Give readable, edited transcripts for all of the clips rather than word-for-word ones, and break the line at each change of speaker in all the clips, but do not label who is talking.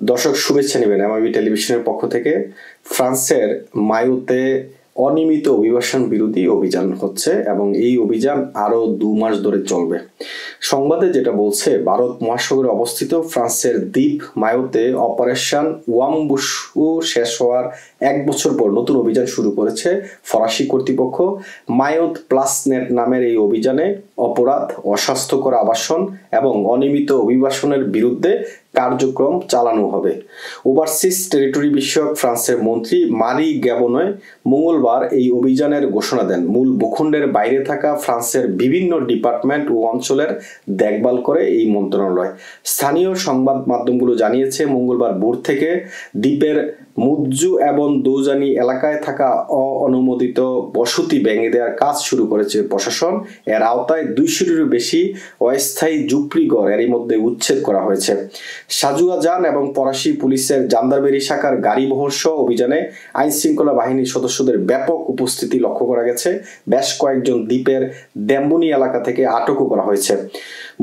দর্শক শুভেচ্ছা নেবেন এমআইবি টেলিভিশনের পক্ষ থেকে। ফ্রান্সের মায়োতে অনিয়মিত অভিবাসন বিরোধী অভিযান হচ্ছে এবং এই অভিযান আরো 2 মাস ধরে চলবে। সংবাদে যেটা বলছে, ভারত মহাসাগরে অবস্থিত ফ্রান্সের দ্বীপ মায়োতে অপারেশন ওয়ামবুশু শেষ হওয়ার 1 বছর পর নতুন অভিযান শুরু করেছে ফরাসি কর্তৃপক্ষ। মায়োত প্লাস নেট নামের এই অভিযানে অপরাধ, অস্বাস্থ্যকর আবাসন এবং অনিয়মিত অভিবাসনের বিরুদ্ধে কার্যক্রম চালানো হবে। ওভারসিজ টেরিটরি বিষয়ক ফ্রান্সের মন্ত্রী মারি গ্যাবনে মঙ্গলবার এই অভিযানের ঘোষণা দেন। মূল ভূখণ্ডের বাইরে থাকা ফ্রান্সের বিভিন্ন ডিপার্টমেন্ট ও অঞ্চলের দেখভাল করে এই মন্ত্রণালয়। স্থানীয় সংবাদ মাধ্যমগুলো জানিয়েছে, মঙ্গলবার ভোর থেকে দ্বীপের মুজ্জু এবং দৌজানি এলাকায় থাকা অনুমোদিত বসতি ভেঙে দেওয়ার কাজ শুরু করেছে প্রশাসন। এর আওতায় 200-টিরও বেশি অস্থায়ী ঝুপড়িঘর এরই মধ্যে উচ্ছেদ করা হয়েছে। সাজুয়া যান এবং ফরাসি পুলিশের জান্দারবেরি শাখার গাড়ি বহর সহ অভিযানে আইন শৃঙ্খলা বাহিনীর সদস্যদের ব্যাপক উপস্থিতি লক্ষ্য করা গেছে। বেশ কয়েকজন দ্বীপের ডেম্বুনি এলাকা থেকে আটকও করা হয়েছে।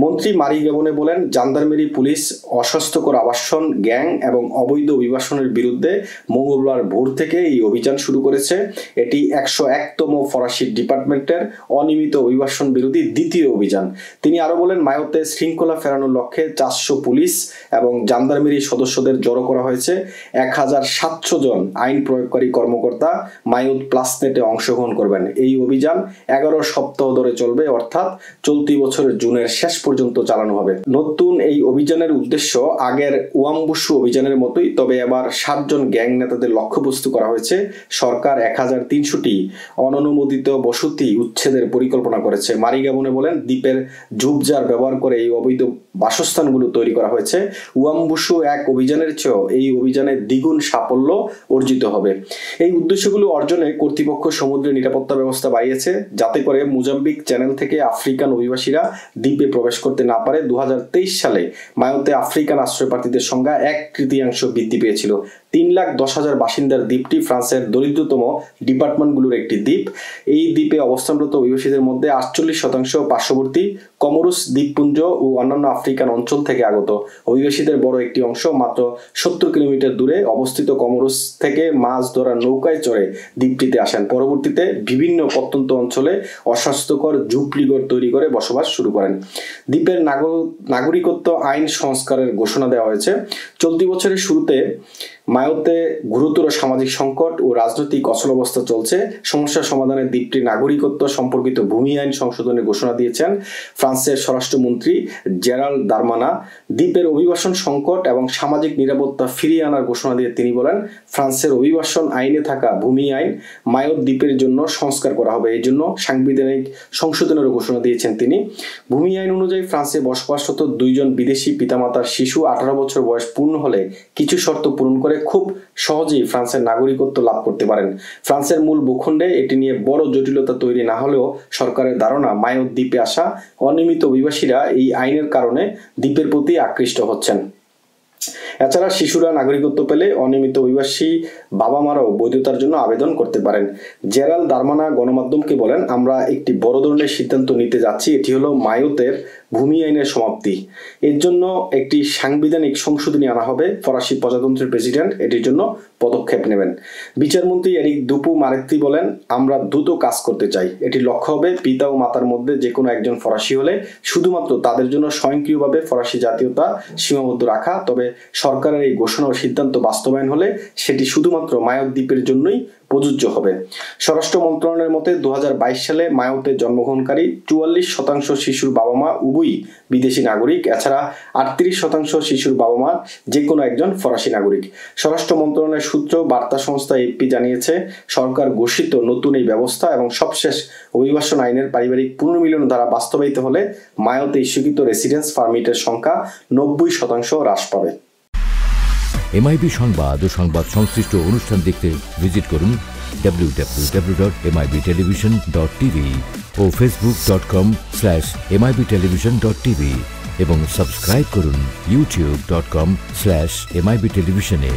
মন্ত্রী মারি গ্যাবনে বলেন, জান্দারমেরি পুলিশ অস্বাস্থ্যকর আবাসন, গ্যাং এবং অবৈধ অভিবাসনের বিরুদ্ধে মঙ্গলবার ভোর থেকে এই অভিযান শুরু করেছে। এটি 101তম ফরাসি ডিপার্টমেন্টের অনিয়মিত অভিবাসন বিরোধী দ্বিতীয় অভিযান। তিনি আরো বলেন, মায়োতে শৃঙ্খলা ফেরানোর লক্ষ্যে 400 পুলিশ এবং জান্দারমেরি সদস্যদের জড়ো করা হয়েছে। 1700 জন আইন প্রয়োগকারী কর্মকর্তা মায়োত প্লাস নেটে অংশগ্রহণ করবেন। এই অভিযান 11 সপ্তাহ ধরে চলবে, অর্থাৎ চলতি বছরের জুনের শেষ পর্যন্ত চালানো হবে। নতুন এই অভিযানের উদ্দেশ্য আগের ওয়ামবুশু অভিযানের মতোই, তবে এবার 7 জন গ্যাং নেতাদের লক্ষ্যবস্তু করা হয়েছে। সরকার 1300টি অননুমোদিত বসতি উচ্ছেদের পরিকল্পনা করেছে। মারি গ্যাবনে বলেন, দ্বীপের ঝোপঝাড় ব্যবহার করে এই অবৈধ বাসস্থানগুলো তৈরি করা হয়েছে। ওয়ামবুশু 1 অভিযানের চেয়েও এই অভিযানে দ্বিগুণ সাফল্য অর্জিত হবে। এই উদ্দেশ্যগুলো অর্জনে কর্তৃপক্ষ সমুদ্রের নিরাপত্তা ব্যবস্থা বাড়িয়েছে, যাতে করে মোজাম্বিক চ্যানেল থেকে আফ্রিকান অভিবাসীরা দ্বীপে প্রবেশ করতে না পারে। 2023 সালে মায়োতে আফ্রিকান আশ্রয়প্রার্থীদের সংখ্যা 1/3 বৃদ্ধি পেয়েছিল। 3,10,000 বাসিন্দার দ্বীপটি ফ্রান্সের দরিদ্রতম ডিপার্টমেন্টগুলোর একটি দ্বীপ। এই দ্বীপে অবস্থানরত অভিবাসীদের মধ্যে 48% পার্শ্ববর্তী কমোরোস দ্বীপপুঞ্জ ও অন্যান্য আফ্রিকান অঞ্চল থেকে আগত। অভিবাসীদের বড় একটি অংশ মাত্র 70 কিলোমিটার দূরে অবস্থিত কমোরোস থেকে মাছ ধরার নৌকায় চড়ে দ্বীপটিতে আসেন। পরবর্তীতে বিভিন্ন প্রত্যন্ত অঞ্চলে অস্বাস্থ্যকর ঝুপড়িঘর তৈরি করে বসবাস শুরু করেন। দ্বীপের নাগরিকত্ব আইন সংস্কারের ঘোষণা দেওয়া হয়েছে। চলতি বছরের শুরুতে মায়োতে গুরুতর সামাজিক সংকট ও রাজনৈতিক অচলাবস্থা চলছে। সমস্যা সমাধানে দ্বীপটির নাগরিকত্ব সম্পর্কিত ভূমি আইন সংশোধনের ঘোষণা দিয়েছেন ফ্রান্সের স্বরাষ্ট্রমন্ত্রী জেরাল দারমানা। দ্বীপের অভিবাসন সংকট এবং সামাজিক নিরাপত্তা ফিরিয়ে আনার ঘোষণা দিয়ে তিনি বলেন, ফ্রান্সের অভিবাসন আইনে থাকা ভূমি আইন মায়োত দ্বীপের জন্য সংস্কার করা হবে। এই জন্য সাংবিধানিক সংশোধনেরও ঘোষণা দিয়েছেন তিনি। ভূমি আইন অনুযায়ী ফ্রান্সে বসবাসরত 2 জন বিদেশি পিতামাতার শিশু 18 বছর বয়স পূর্ণ হলে কিছু শর্ত পূরণ করে খুব সহজেই ফ্রান্সের নাগরিকত্ব লাভ করতে পারেন। ফ্রান্সের মূল ভূখণ্ডে এটি নিয়ে বড় জটিলতা তৈরি না হলেও সরকারের ধারণা, মায়োত দ্বীপে আসা অনিয়মিত অভিবাসীরা এই আইনের কারণে দ্বীপের প্রতি আকৃষ্ট হচ্ছেন। এছাড়া শিশুরা নাগরিকত্ব পেলে অনিয়মিত অভিবাসী বাবা মারাও বৈধতার জন্য আবেদন করতে পারেন। জেরাল দারমানা গণমাধ্যমকে বলেন, আমরা একটি বড় ধরনের সিদ্ধান্ত নিতে যাচ্ছি। এটি হলো মায়োতের ভূমি আইনের সমাপ্তি। এর জন্য একটি সাংবিধানিক সংশোধনী আনা হবে। ফরাসি প্রজাতন্ত্রের প্রেসিডেন্ট এটির জন্য পদক্ষেপ নেবেন। বিচারমন্ত্রী এরিক দুপু মারেত্তি বলেন, আমরা দ্রুত কাজ করতে চাই। এটির লক্ষ্য হবে পিতা ও মাতার মধ্যে যে কোনো একজন ফরাসি হলে শুধুমাত্র তাদের জন্য স্বয়ংক্রিয়ভাবে ফরাসি জাতীয়তা সীমাবদ্ধ রাখা। তবে সরকারের এই ঘোষণা ও সিদ্ধান্ত বাস্তবায়ন হলে সেটি শুধুমাত্র মায়োত দ্বীপের জন্যই প্রযোজ্য হবে। স্বরাষ্ট্র মন্ত্রণালয়ের মতে 2022 সালে মায়োতে জন্মগ্রহণকারী 44% শিশুর বাবা মা উভয়ই বিদেশি নাগরিক। এছাড়া 38% শিশুর বাবা মা যে কোনো একজন ফরাসি নাগরিক। স্বরাষ্ট্র মন্ত্রণালয়ের সূত্র বার্তা সংস্থা এপি জানিয়েছে, সরকার ঘোষিত নতুন এই ব্যবস্থা এবং সবশেষ অভিবাসন আইনের পারিবারিক পুনর্মিলন দ্বারা বাস্তবায়িত হলে মায়োতে ইস্যুকৃত রেসিডেন্স পারমিটের সংখ্যা 90% হ্রাস পাবে।
এমআইবি সংবাদ ও সংবাদ সংশ্লিষ্ট অনুষ্ঠান দেখতে ভিজিট করুন www.mibtelevision.tv ও facebook.com/mibtelevision.tv এবং সাবস্ক্রাইব করুন youtube.com/mibtelevision এ।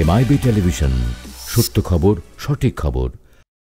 এমআইবি টেলিভিশন, সত্য খবর, সঠিক খবর।